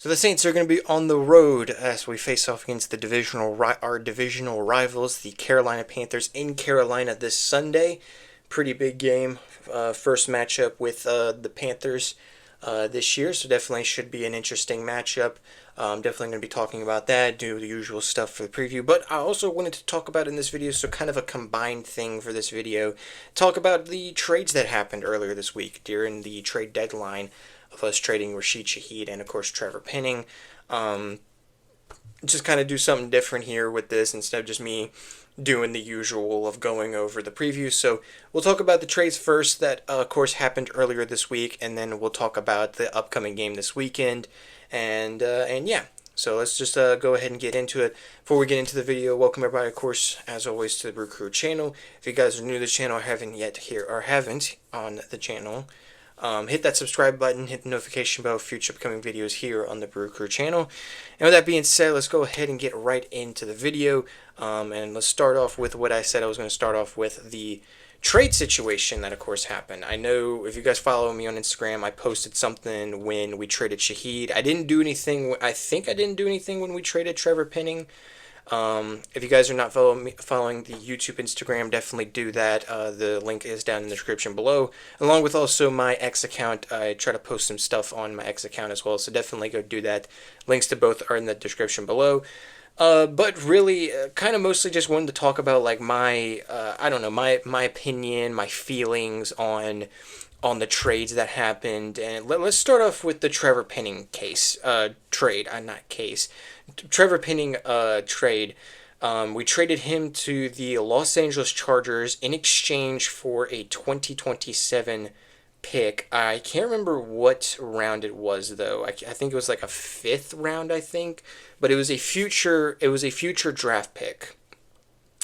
So the Saints are going to be on the road as we face off against our divisional rivals, the Carolina Panthers, in Carolina this Sunday. Pretty big game. First matchup with the Panthers this year, so definitely should be an interesting matchup. Definitely going to be talking about that, do the usual stuff for the preview. But I also wanted to talk about in this video, so kind of a combined thing for this video, talk about the trades that happened earlier this week during the trade deadline of us trading Rashid Shaheed and, of course, Trevor Penning. Just kind of do something different here with this instead of just me doing the usual of going over the preview. So we'll talk about the trades first that, of course, happened earlier this week, and then we'll talk about the upcoming game this weekend. And yeah, so let's just go ahead and get into it. Before we get into the video, welcome everybody, of course, as always, to the BrewCrew channel. If you guys are new to the channel or haven't on the channel, hit that subscribe button, hit the notification bell for future upcoming videos here on the BrewCrew channel. And with that being said, let's go ahead and get right into the video. And let's start off with what I said I was going to start off with, the trade situation that, of course, happened. I know if you guys follow me on Instagram, I posted something when we traded Shaheed. I didn't do anything. I think I didn't do anything when we traded Trevor Penning. If you guys are not following the YouTube, Instagram, definitely do that. The link is down in the description below, along with also my X account. I try to post some stuff on my X account as well, so definitely go do that. Links to both are in the description below. But really, kind of mostly just wanted to talk about like my, I don't know, my opinion, my feelings on the trades that happened. And let's start off with the Trevor Penning Trevor Penning trade. We traded him to the Los Angeles Chargers in exchange for a 2027 pick. I can't remember what round it was though. I think it was like a 5th round, I think, but it was a future draft pick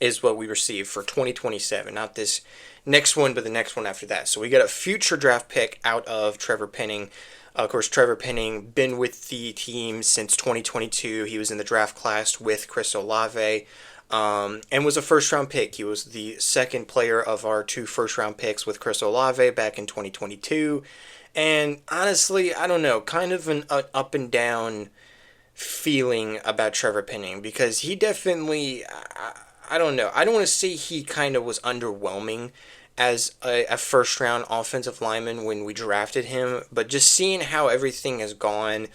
is what we received for 2027, not this next one, but the next one after that. So we got a future draft pick out of Trevor Penning. Of course, Trevor Penning been with the team since 2022. He was in the draft class with Chris Olave, and was a first-round pick. He was the second player of our 2 first-round picks with Chris Olave back in 2022. And honestly, I don't know, kind of an up and down feeling about Trevor Penning, because he definitely, I don't know, I don't want to say he kind of was underwhelming as a first round offensive lineman when we drafted him, but just seeing how everything has gone,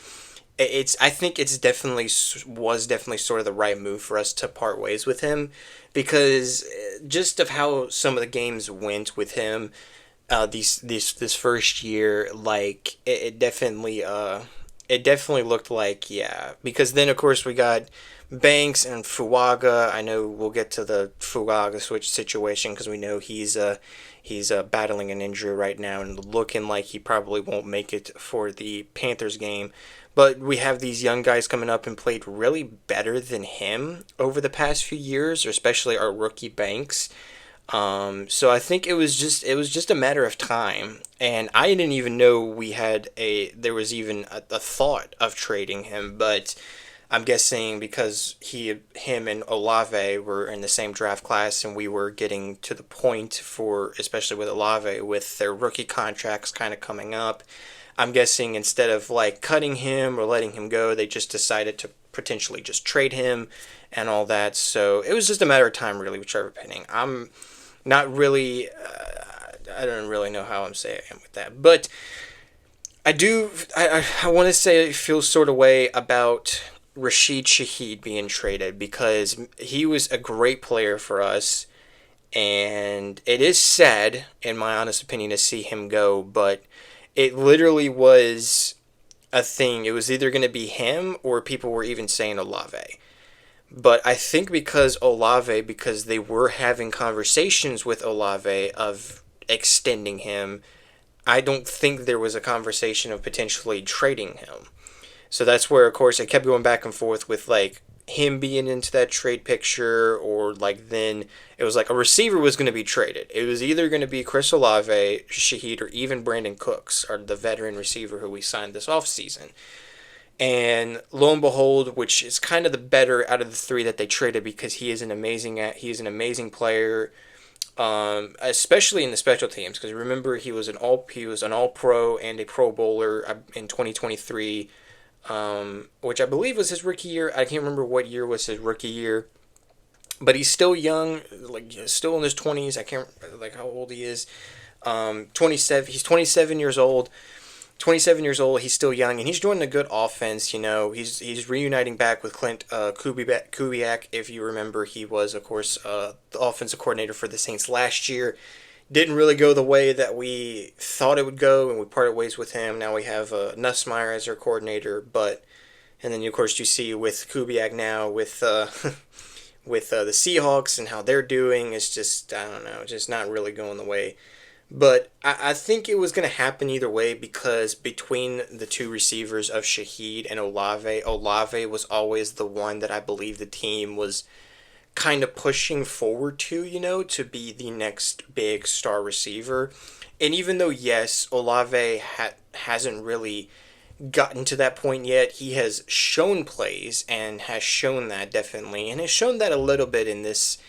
I think it's definitely sort of the right move for us to part ways with him, because just of how some of the games went with him this first year, like it definitely looked like, yeah, because then of course we got Banks and Fuaga. I know we'll get to the Fuaga switch situation because we know he's battling an injury right now and looking like he probably won't make it for the Panthers game. But we have these young guys coming up and played really better than him over the past few years, or especially our rookie Banks. So I think it was just a matter of time, and I didn't even know there was even a thought of trading him, but I'm guessing because him and Olave were in the same draft class, and we were getting to the point for, especially with Olave, with their rookie contracts kind of coming up, I'm guessing instead of like cutting him or letting him go, they just decided to potentially just trade him and all that. So it was just a matter of time really with Trevor Penning. I'm not really, I don't really know how I'm saying with that, but I want to say I feel sort of way about Rashid Shaheed being traded, because he was a great player for us, and it is sad, in my honest opinion, to see him go, but it literally was a thing. It was either going to be him or people were even saying Olave. But I think because they were having conversations with Olave of extending him, I don't think there was a conversation of potentially trading him. So that's where, of course, it kept going back and forth with, like, him being into that trade picture, or, like, then it was like a receiver was going to be traded. It was either going to be Chris Olave, Shaheed, or even Brandon Cooks, or the veteran receiver who we signed this offseason. And lo and behold, which is kind of the better out of the 3 that they traded, because he is an amazing player, especially in the special teams. Because remember, he was an all pro and a Pro Bowler in 2023. which I believe was his rookie year. I can't remember what year was his rookie year, but he's still young, like still in his 20s. I can't like how old he is. 27. He's 27 years old. 27 years old. He's still young, and he's joining a good offense. You know, he's reuniting back with Clint Kubiak. If you remember, he was, of course, the offensive coordinator for the Saints last year. Didn't really go the way that we thought it would go, and we parted ways with him. Now we have Nussmeier as our coordinator, but and then of course you see with Kubiak now with with the Seahawks and how they're doing. It's just I don't know, just not really going the way. But I think it was going to happen either way because between the two receivers of Shaheed and Olave, Olave was always the one that I believe the team was kind of pushing forward to, you know, to be the next big star receiver. And even though, yes, Olave hasn't really gotten to that point yet, he has shown plays and has shown that definitely, and has shown that a little bit in this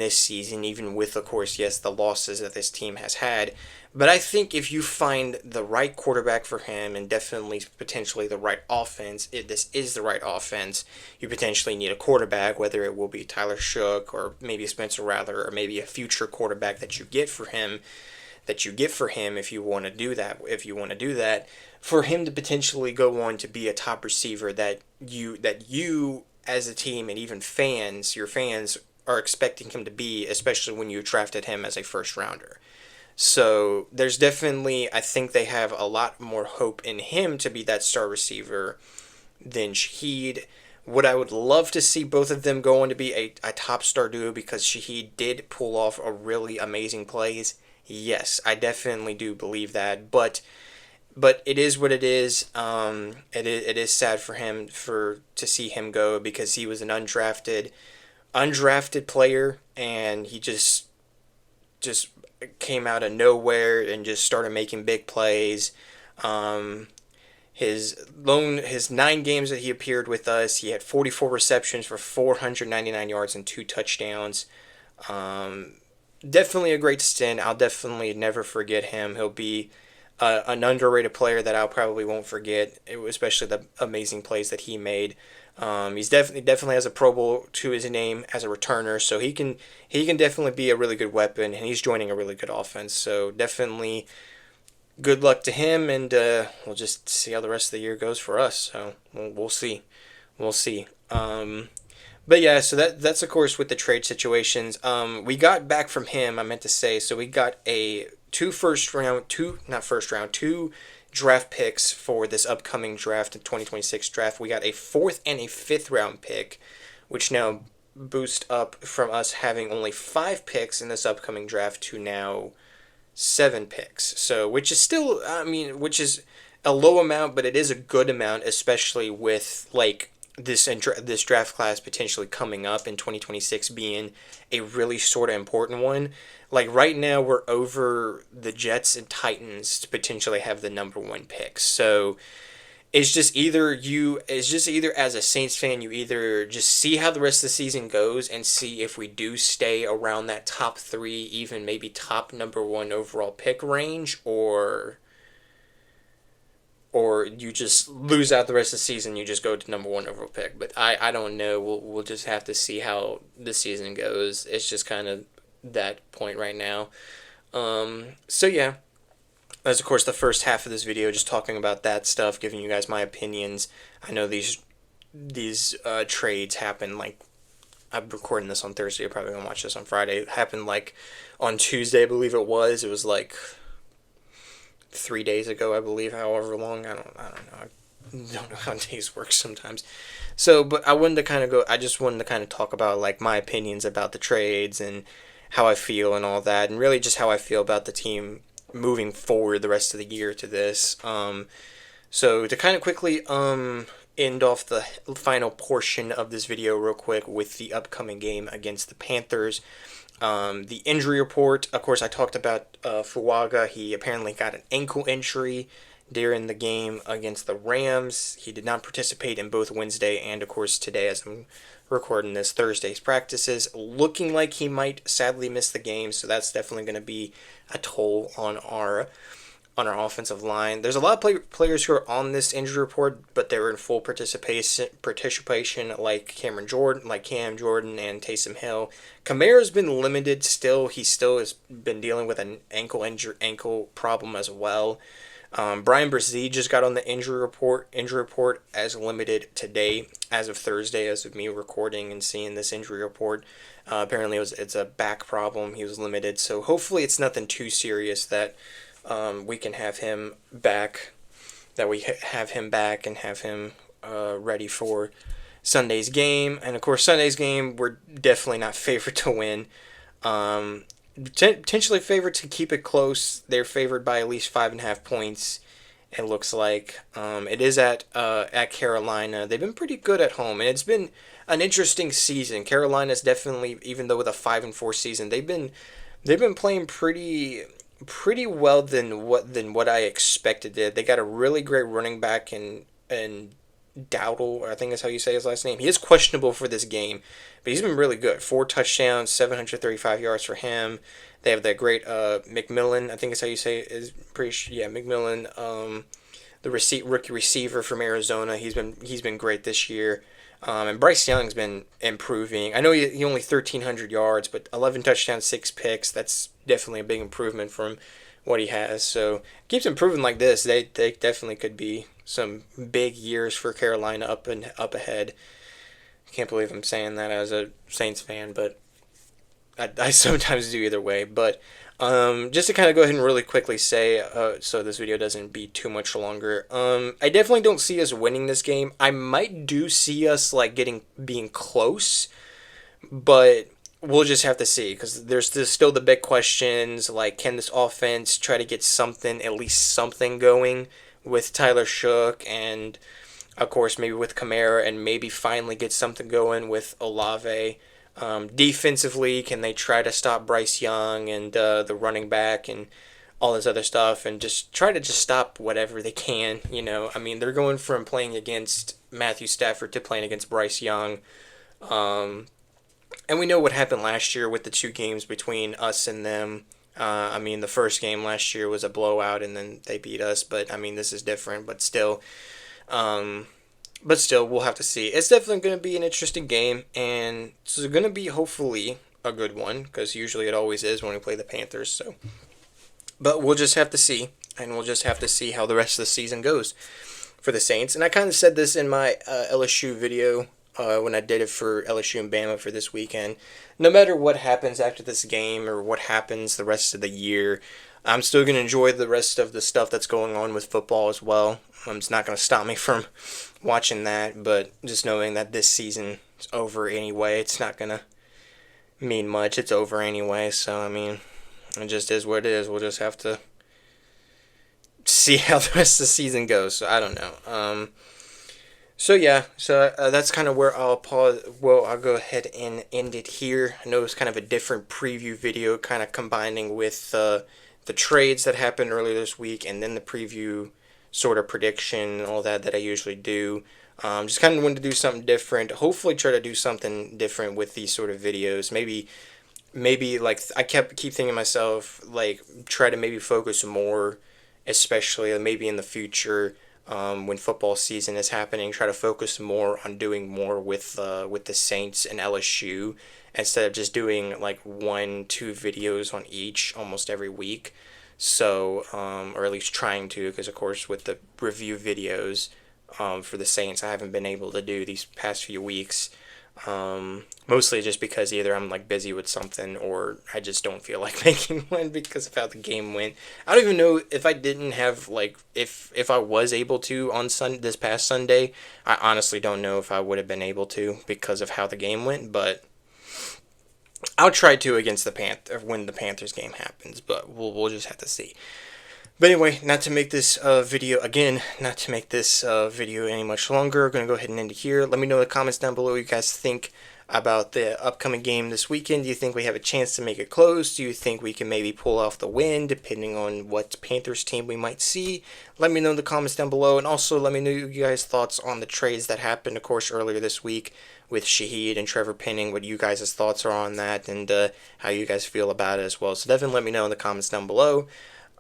season, even with, of course, yes, the losses that this team has had. But I think if you find the right quarterback for him and definitely potentially the right offense, if this is the right offense, you potentially need a quarterback, whether it will be Tyler Shook or maybe Spencer Rattler or maybe a future quarterback that you get for him, if you want to do that, for him to potentially go on to be a top receiver that you as a team and even your fans are expecting him to be, especially when you drafted him as a first rounder. So there's definitely, I think they have a lot more hope in him to be that star receiver than Shaheed. What I would love to see both of them go on to be a top star duo because Shaheed did pull off a really amazing plays. Yes, I definitely do believe that, but it is what it is. It is sad for him to see him go because he was an undrafted player and he just came out of nowhere and just started making big plays. His 9 games that he appeared with us, he had 44 receptions for 499 yards and 2 touchdowns. Definitely a great stint. I'll definitely never forget him. He'll be an underrated player that I'll probably won't forget, especially the amazing plays that he made. He's definitely has a Pro Bowl to his name as a returner, so he can definitely be a really good weapon, and he's joining a really good offense. So definitely good luck to him, and we'll just see how the rest of the year goes for us. So we'll see, we'll see. But yeah, so that's of course with the trade situations. We got back from him. I meant to say, so we got two draft picks for this upcoming draft, the 2026 draft. We got a 4th and a 5th round pick, which now boost up from us having only 5 picks in this upcoming draft to now 7 picks. So, which is still, which is a low amount, but it is a good amount, especially with like this draft class potentially coming up in 2026 being a really sort of important one. Like right now we're over the Jets and Titans to potentially have the number 1 pick. So it's just either as a Saints fan you either just see how the rest of the season goes and see if we do stay around that top 3, even maybe top number 1 overall pick range, or you just lose out the rest of the season, you just go to number 1 overall pick. But I don't know. We'll just have to see how the season goes. It's just kind of that point right now. So yeah, that's of course the first half of this video, just talking about that stuff, giving you guys my opinions. I know these trades happen like, I'm recording this on Thursday. You're probably gonna watch this on Friday. It happened like on Tuesday, I believe it was. It was like 3 days ago, I believe. However long, I don't know. I don't know how days work sometimes. So, but I just wanted to kind of talk about like my opinions about the trades and how I feel and all that, and really just how I feel about the team moving forward the rest of the year to this. So to kind of quickly end off the final portion of this video real quick with the upcoming game against the Panthers. The injury report, of course, I talked about Fuaga. He apparently got an ankle injury during the game against the Rams. He did not participate in both Wednesday and, of course, today, as I'm recording this, Thursday's practices. Looking like he might sadly miss the game, so that's definitely going to be a toll on our on our offensive line. There's a lot of players who are on this injury report, but they were in full participation, like Cam Jordan, and Taysom Hill. Kamara's been limited still. He still has been dealing with an ankle problem as well. Brian Brzee just got on the injury report as limited today, as of Thursday, as of me recording and seeing this injury report. Apparently, it's a back problem. He was limited, so hopefully it's nothing too serious that we can have him back. That we have him back and have him ready for Sunday's game. And of course, Sunday's game, we're definitely not favored to win. Potentially favored to keep it close. They're favored by at least 5.5 points. It looks like it is at Carolina. They've been pretty good at home, and it's been an interesting season. Carolina's definitely, even though with a 5-4 season, they've been playing pretty well than what I expected. They got a really great running back in Dowdle, I think is how you say his last name. He is questionable for this game, but he's been really good. 4 touchdowns, 735 yards for him. They have that great McMillan, I think is how you say it. Is pretty yeah, McMillan, the rookie receiver from Arizona. He's been great this year. And Bryce Young's been improving. I know he only 1,300 yards, but 11 touchdowns, 6 picks. That's definitely a big improvement from what he has. So keeps improving like this. They definitely could be some big years for Carolina up ahead. Can't believe I'm saying that as a Saints fan, but I sometimes do either way. But just to kind of go ahead and really quickly say, so this video doesn't be too much longer. I definitely don't see us winning this game. I might see us like being close, but we'll just have to see, because there's still the big questions, like can this offense try to get at least something going with Tyler Shook, and of course maybe with Kamara, and maybe finally get something going with Olave. Defensively, can they try to stop Bryce Young and the running back and all this other stuff, and just try to stop whatever they can? I mean, they're going from playing against Matthew Stafford to playing against Bryce Young. And we know what happened last year with the 2 games between us and them. I mean, the first game last year was a blowout, and then they beat us. But I mean, this is different. But still, we'll have to see. It's definitely going to be an interesting game, and it's going to be hopefully a good one, because usually it always is when we play the Panthers. So, but we'll just have to see, and we'll just have to see how the rest of the season goes for the Saints. And I kind of said this in my LSU video. When I did it for LSU and Bama for this weekend, no matter what happens after this game or what happens the rest of the year, I'm still going to enjoy the rest of the stuff that's going on with football as well. It's not going to stop me from watching that, but just knowing that this season is over anyway, it's not going to mean much. It's over anyway, so I mean, it just is what it is. We'll just have to see how the rest of the season goes. So I don't know. So that's kind of where I'll pause. Well, I'll go ahead and end it here. I know it's kind of a different preview video, kind of combining with the trades that happened earlier this week, and then the preview sort of prediction and all that I usually do. Just kind of wanted to do something different. Hopefully, try to do something different with these sort of videos. Maybe like I keep thinking to myself, like try to maybe focus more, especially maybe in the future. When football season is happening, try to focus more on doing more with the Saints and LSU, instead of just doing like 1-2 videos on each almost every week. So, or at least trying to, because of course with the review videos for the Saints, I haven't been able to do these past few weeks. Mostly just because either I'm like busy with something, or I just don't feel like making one because of how the game went. I don't even know if I didn't have like if I was able to on this past Sunday. I honestly don't know if I would have been able to because of how the game went, but I'll try to against the when the Panthers game happens, but we'll just have to see. But anyway, not to make this video any much longer, I'm going to go ahead and end it here. Let me know in the comments down below what you guys think about the upcoming game this weekend. Do you think we have a chance to make it close? Do you think we can maybe pull off the win, depending on what Panthers team we might see? Let me know in the comments down below, and also let me know you guys' thoughts on the trades that happened, of course, earlier this week with Shaheed and Trevor Penning, what you guys' thoughts are on that, and how you guys feel about it as well. So definitely let me know in the comments down below.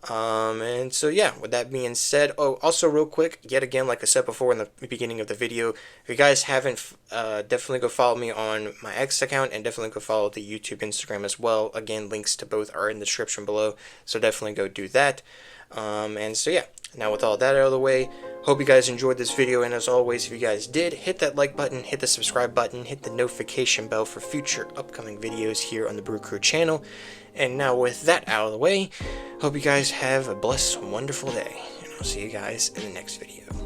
And so yeah, with that being said, oh, also real quick, yet again, like I said before in the beginning of the video, if you guys haven't, definitely go follow me on my X account, and definitely go follow the YouTube, Instagram as well. Again, links to both are in the description below, so definitely go do that. And so yeah, now with all that out of the way, hope you guys enjoyed this video, and as always, if you guys did, hit that like button, hit the subscribe button, hit the notification bell for future upcoming videos here on the BrewCrew channel. And now with that out of the way, hope you guys have a blessed, wonderful day, and I'll see you guys in the next video.